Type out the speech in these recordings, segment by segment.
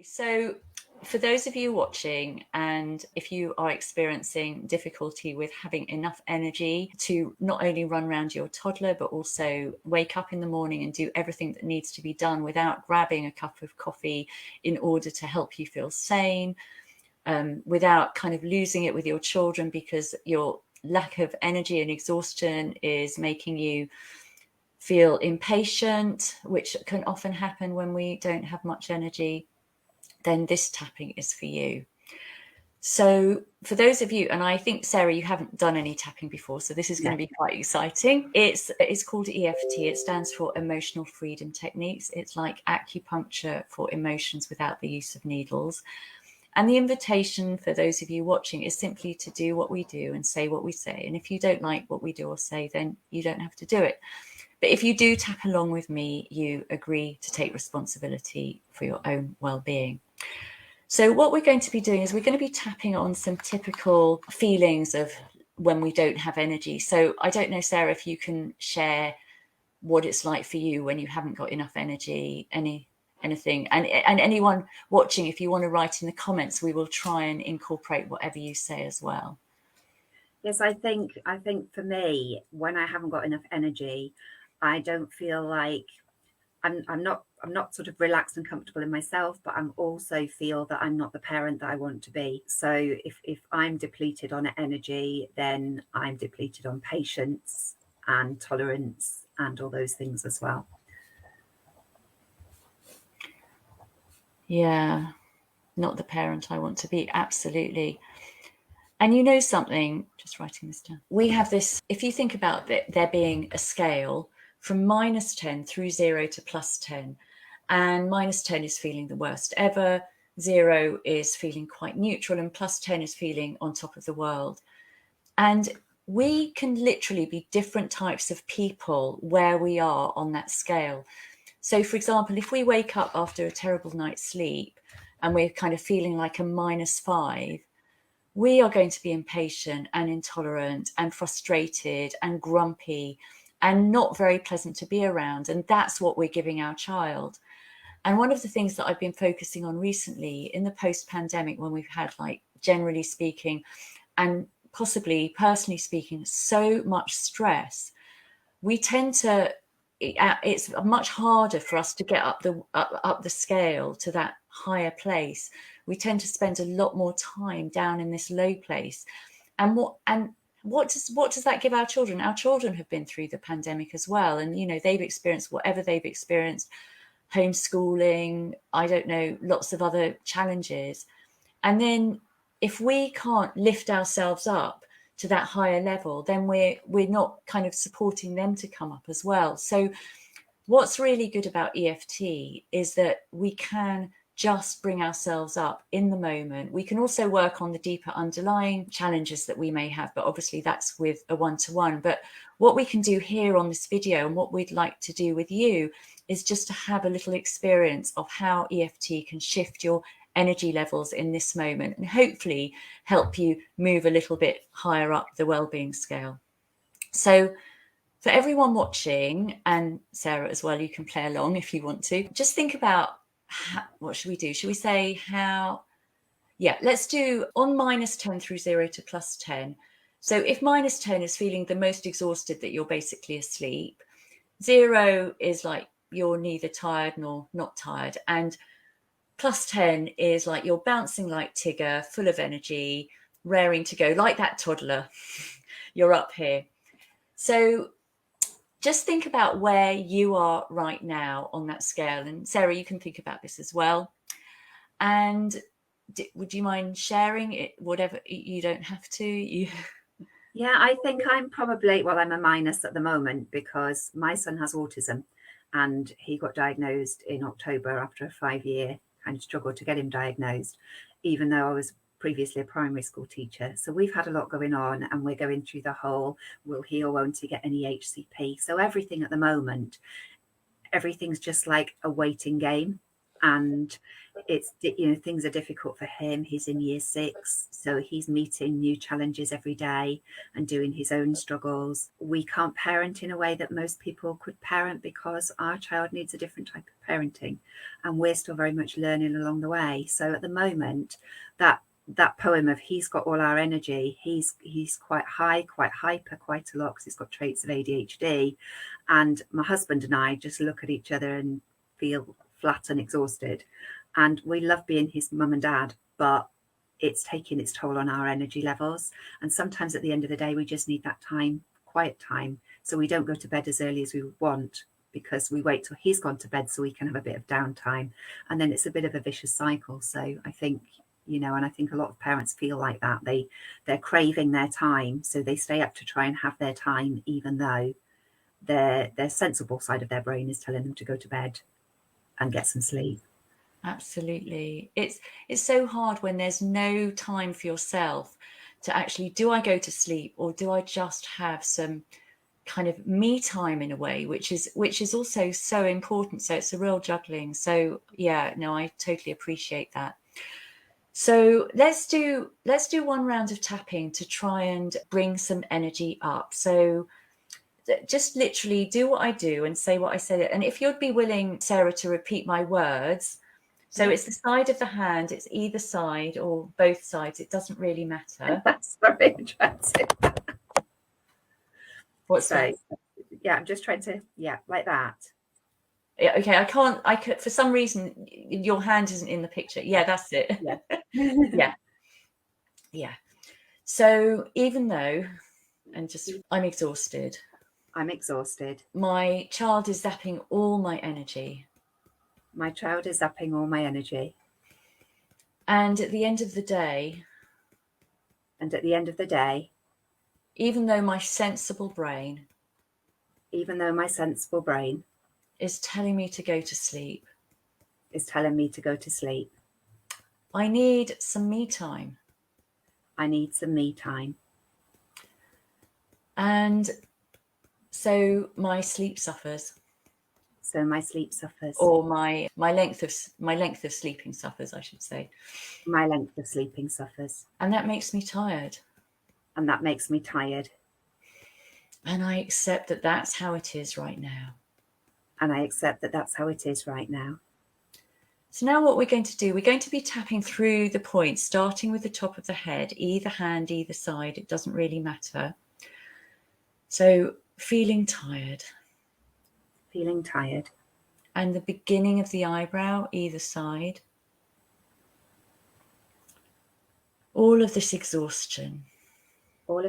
So, for those of you watching, and if you are experiencing difficulty with having enough energy to not only run around your toddler, but also wake up in the morning and do everything that needs to be done without grabbing a cup of coffee in order to help you feel sane, without kind of losing it with your children because your lack of energy and exhaustion is making you feel impatient, which can often happen when we don't have much energy, then this tapping is for you. So for those of you, and I think, Sarah, you haven't done any tapping before, so this is going to be quite exciting. It's called EFT. It stands for Emotional Freedom Techniques. It's like acupuncture for emotions without the use of needles. And the invitation for those of you watching is simply to do what we do and say what we say. And if you don't like what we do or say, then you don't have to do it. But if you do tap along with me, you agree to take responsibility for your own well-being. So what we're going to be doing is we're going to be tapping on some typical feelings of when we don't have energy. So I don't know, Sarah, if you can share what it's like for you when you haven't got enough energy, anything. And anyone watching, if you want to write in the comments, we will try and incorporate whatever you say as well. Yes, I think for me, when I haven't got enough energy, I don't feel like I'm not sort of relaxed and comfortable in myself, but I'm also feel that I'm not the parent that I want to be. So if I'm depleted on energy, then I'm depleted on patience and tolerance and all those things as well. Yeah, not the parent I want to be. Absolutely. And you know something, just writing this down. We have this, if you think about there being a scale from -10 through 0 to +10, and -10 is feeling the worst ever, 0 is feeling quite neutral, and +10 is feeling on top of the world. And we can literally be different types of people where we are on that scale. So, for example, if we wake up after a terrible night's sleep and we're kind of feeling like a -5, we are going to be impatient and intolerant and frustrated and grumpy and not very pleasant to be around. And that's what we're giving our child. And one of the things that I've been focusing on recently in the post-pandemic, when we've had, like, generally speaking, and possibly personally speaking, so much stress, we tend to, it's much harder for us to get up the scale to that higher place. We tend to spend a lot more time down in this low place. And what does that give our children? Our children have been through the pandemic as well, and they've experienced whatever they've experienced, homeschooling, I don't know, lots of other challenges. And then if we can't lift ourselves up to that higher level, then we're not kind of supporting them to come up as well. So what's really good about EFT is that we can just bring ourselves up in the moment. We can also work on the deeper underlying challenges that we may have, but obviously that's with a one-to-one. But what we can do here on this video, and what we'd like to do with you, is just to have a little experience of how EFT can shift your energy levels in this moment and hopefully help you move a little bit higher up the well-being scale. So for everyone watching, and Sarah as well, you can play along if you want to, just think about what should we do? Should we say how? Yeah, let's do on -10 through 0 to +10. So if -10 is feeling the most exhausted, that you're basically asleep, 0 is like you're neither tired nor not tired, and +10 is like you're bouncing like Tigger, full of energy, raring to go, like that toddler. You're up here. So just think about where you are right now on that scale. And Sarah, you can think about this as well. And would you mind sharing it? Whatever, you don't have to. Yeah, I think I'm probably, well, I'm a minus at the moment because my son has autism and he got diagnosed in October after a 5-year kind of struggle to get him diagnosed, even though I was previously a primary school teacher. So we've had a lot going on and we're going through the whole, will he or won't he get any HCP? So everything at the moment, everything's just like a waiting game. and it's, you know, things are difficult for him. He's in year 6, so he's meeting new challenges every day and doing his own struggles. We can't parent in a way that most people could parent because our child needs a different type of parenting, and we're still very much learning along the way. So at the moment, that poem of he's got all our energy, he's quite high, quite hyper, quite a lot, because he's got traits of ADHD, and my husband and I just look at each other and feel flat and exhausted. And we love being his mum and dad, but it's taking its toll on our energy levels. And sometimes at the end of the day, we just need that time, quiet time. So we don't go to bed as early as we want, because we wait till he's gone to bed so we can have a bit of downtime. And then it's a bit of a vicious cycle. So I think, you know, and I think a lot of parents feel like that. They're craving their time, so they stay up to try and have their time, even though their sensible side of their brain is telling them to go to bed and get some sleep. Absolutely. It's so hard when there's no time for yourself to actually, do I go to sleep or do I just have some kind of me time in a way, which is also so important. So it's a real juggling. So yeah, no, I totally appreciate that. So let's do one round of tapping to try and bring some energy up. So just literally do what I do and say what I said. And if you'd be willing, Sarah, to repeat my words. So it's the side of the hand, it's either side or both sides. It doesn't really matter. That's very interesting. What's so, that? Yeah, I'm just trying to, yeah, like that. Yeah, okay, I could, for some reason, your hand isn't in the picture. Yeah, that's it. Yeah. Yeah. Yeah. So even though, and just, I'm exhausted. I'm exhausted. My child is zapping all my energy. My child is zapping all my energy. And at the end of the day, even though my sensible brain is telling me to go to sleep, I need some me time. And so my sleep suffers. Or my length of sleeping suffers, I should say. My length of sleeping suffers. And that makes me tired. And I accept that that's how it is right now. So now what we're going to do, we're going to be tapping through the points, starting with the top of the head, either hand, either side. It doesn't really matter. So feeling tired. And the beginning of the eyebrow, either side. All of this exhaustion. And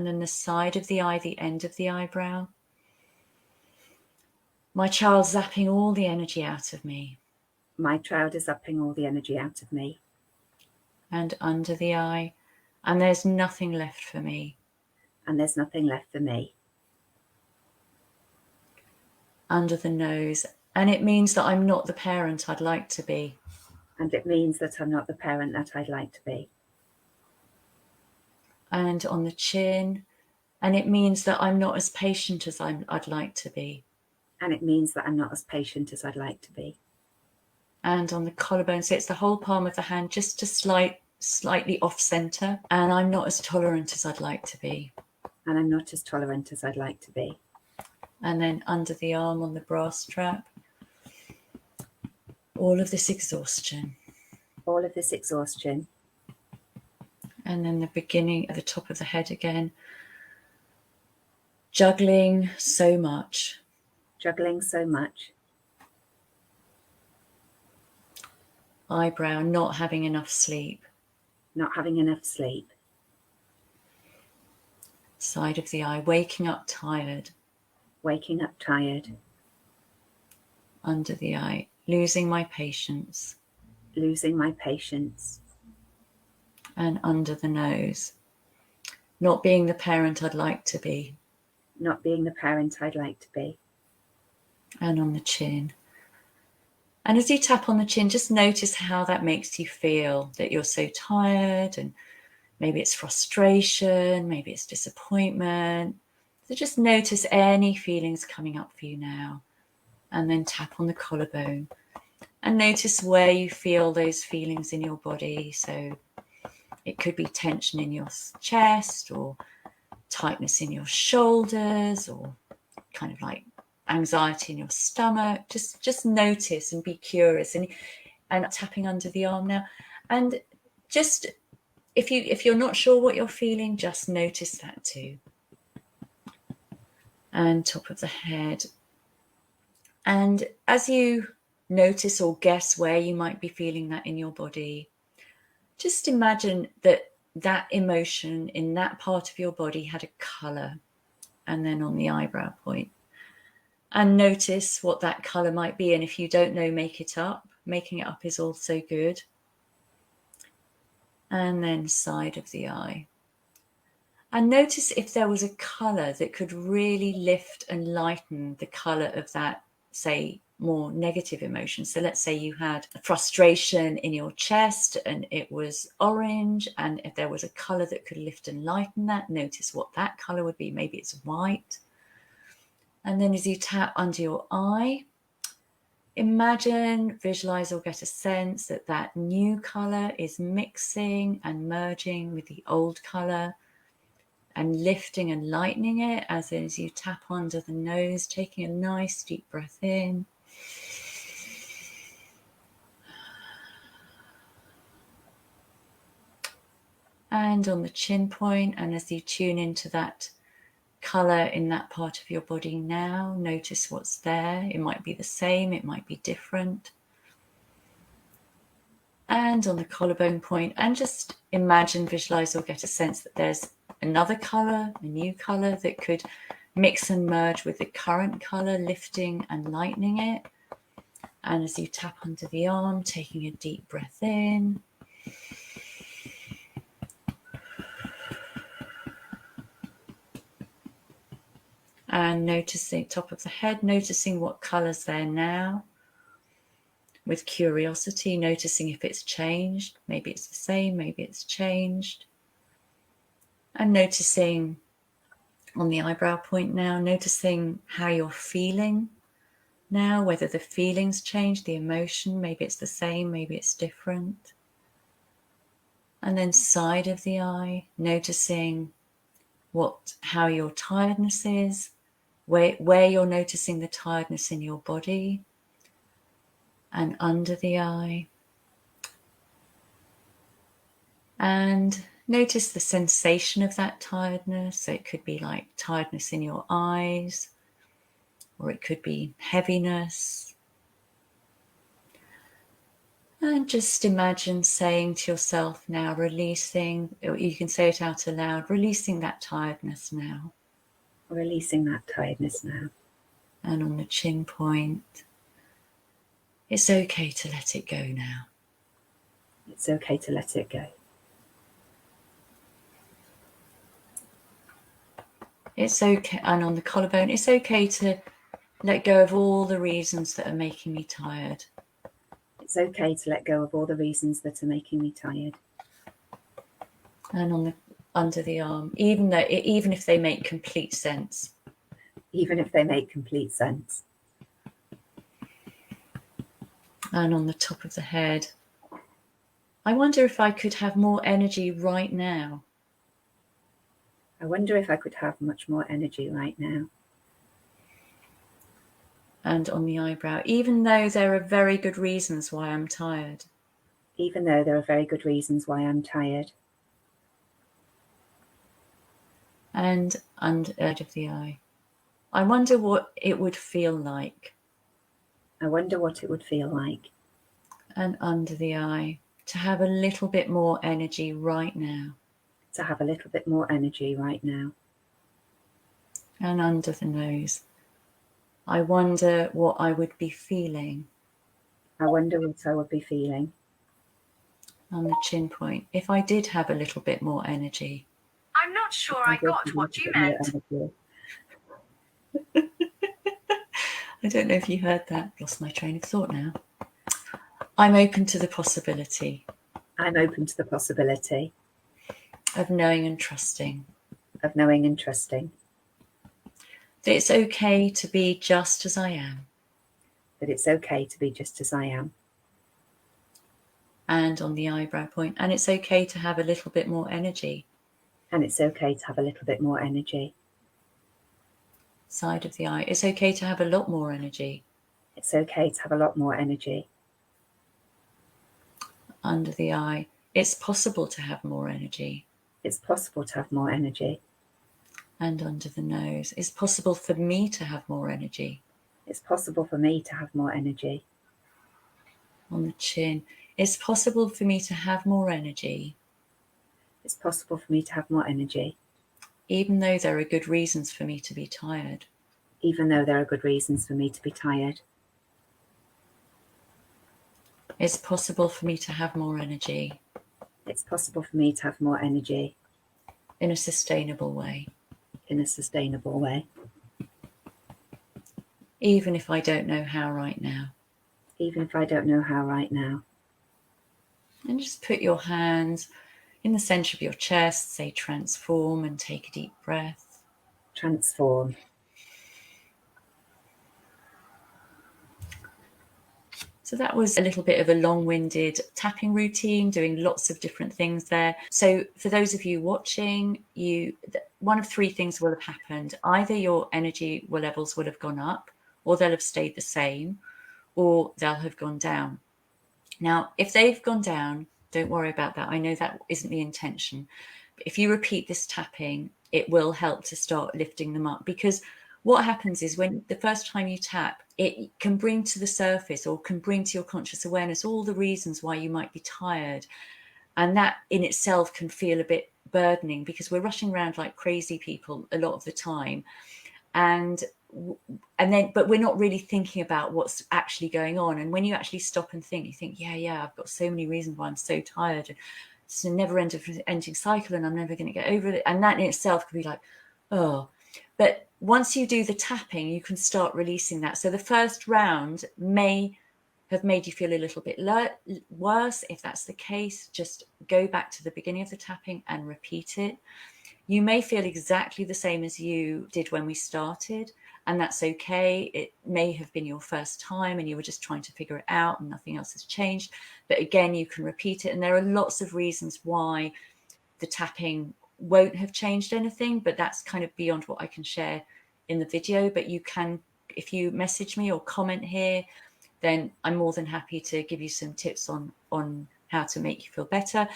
then the side of the eye, the end of the eyebrow. My child zapping all the energy out of me. And under the eye. And there's nothing left for me. Under the nose. And it means that I'm not the parent I'd like to be. And on the chin. And it means that I'm not as patient as I'd like to be. And on the collarbone, so it's the whole palm of the hand, just to slightly off center. And I'm not as tolerant as I'd like to be. And then under the arm on the bra strap. All of this exhaustion. And then the beginning at the top of the head again. Juggling so much. Eyebrow, not having enough sleep. Side of the eye, waking up tired. Under the eye, losing my patience. And under the nose, not being the parent I'd like to be. And on the chin. And as you tap on the chin, just notice how that makes you feel, that you're so tired, and maybe it's frustration, maybe it's disappointment. So just notice any feelings coming up for you now. and then tap on the collarbone. And notice where you feel those feelings in your body. So it could be tension in your chest, or tightness in your shoulders, or kind of like anxiety in your stomach. Just notice and be curious, and tapping under the arm now. And just if you're not sure what you're feeling, just notice that too. And top of the head. And as you notice or guess where you might be feeling that in your body, just imagine that that emotion in that part of your body had a color, and then on the eyebrow point. And notice what that color might be. And if you don't know, make it up. Making it up is also good. And then side of the eye. And notice if there was a color that could really lift and lighten the color of that, say, more negative emotion. So let's say you had a frustration in your chest and it was orange, and if there was a color that could lift and lighten that, notice what that color would be. Maybe it's white. And then as you tap under your eye, imagine, visualize, or get a sense that that new color is mixing and merging with the old color and lifting and lightening it as you tap under the nose, taking a nice deep breath in. And on the chin point, and as you tune into that color in that part of your body now, notice what's there. It might be the same, it might be different. And on the collarbone point, and just imagine, visualize, or get a sense that there's another color, a new color that could mix and merge with the current color, lifting and lightening it. And as you tap under the arm, taking a deep breath in. And noticing top of the head, noticing what color's there now. With curiosity, noticing if it's changed. Maybe it's the same, maybe it's changed. And noticing on the eyebrow point now, noticing how you're feeling now, whether the feelings change, the emotion, maybe it's the same, maybe it's different. And then side of the eye, noticing how your tiredness is, where you're noticing the tiredness in your body. And under the eye. And notice the sensation of that tiredness. So it could be like tiredness in your eyes, or it could be heaviness. And just imagine saying to yourself now, releasing, or you can say it out aloud, releasing that tiredness now. Releasing that tiredness now. And on the chin point, it's okay to let it go now. It's okay to let it go. It's okay, and on the collarbone, it's okay to let go of all the reasons that are making me tired. It's okay to let go of all the reasons that are making me tired. And on the under the arm, even if they make complete sense. Even if they make complete sense. And on the top of the head, I wonder if I could have more energy right now. I wonder if I could have much more energy right now. And on the eyebrow, even though there are very good reasons why I'm tired. Even though there are very good reasons why I'm tired. And under edge of the eye, I wonder what it would feel like. I wonder what it would feel like. And under the eye, to have a little bit more energy right now. To have a little bit more energy right now. And under the nose, I wonder what I would be feeling. I wonder what I would be feeling. On the chin point, if I did have a little bit more energy. I'm not sure I got what you meant. I don't know if you heard that. Lost my train of thought now. I'm open to the possibility. I'm open to the possibility. Of knowing and trusting. Of knowing and trusting. That it's okay to be just as I am. that it's okay to be just as I am. And on the eyebrow point, and it's okay to have a little bit more energy. And it's okay to have a little bit more energy. Side of the eye, it's okay to have a lot more energy. It's okay to have a lot more energy. Under the eye, it's possible to have more energy. It's possible to have more energy. And under the nose, it's possible for me to have more energy. It's possible for me to have more energy. On the chin, it's possible for me to have more energy. It's possible for me to have more energy. Even though there are good reasons for me to be tired. Even though there are good reasons for me to be tired. It's possible for me to have more energy. It's possible for me to have more energy. In a sustainable way. In a sustainable way. Even if I don't know how right now. Even if I don't know how right now. And just put your hands in the center of your chest, say transform, and take a deep breath. Transform. So that was a little bit of a long-winded tapping routine, doing lots of different things there. So for those of you watching, one of three things will have happened. Either your energy levels will have gone up, or they'll have stayed the same, or they'll have gone down. Now, if they've gone down, don't worry about that. I know that isn't the intention. But if you repeat this tapping, it will help to start lifting them up, because what happens is when the first time you tap, it can bring to the surface or can bring to your conscious awareness all the reasons why you might be tired. And that in itself can feel a bit burdening, because we're rushing around like crazy people a lot of the time. But we're not really thinking about what's actually going on. And when you actually stop and think, you think, yeah, I've got so many reasons why I'm so tired. And it's a never-ending cycle, and I'm never going to get over it. And that in itself could be like, oh. But once you do the tapping, you can start releasing that. So the first round may have made you feel a little bit worse. If that's the case, just go back to the beginning of the tapping and repeat it. You may feel exactly the same as you did when we started, and that's okay. It may have been your first time and you were just trying to figure it out and nothing else has changed. But again, you can repeat it. And there are lots of reasons why the tapping won't have changed anything, but that's kind of beyond what I can share in the video. But you can, if you message me or comment here, then I'm more than happy to give you some tips on how to make you feel better.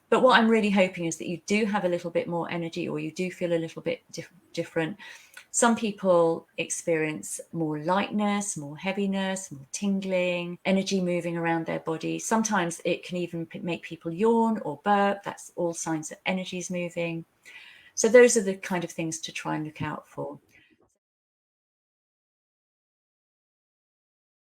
But what I'm really hoping is that you do have a little bit more energy, or you do feel a little bit different. Some people experience more lightness, more heaviness, more tingling, energy moving around their body. Sometimes it can even make people yawn or burp. That's all signs that energy is moving. So those are the kind of things to try and look out for.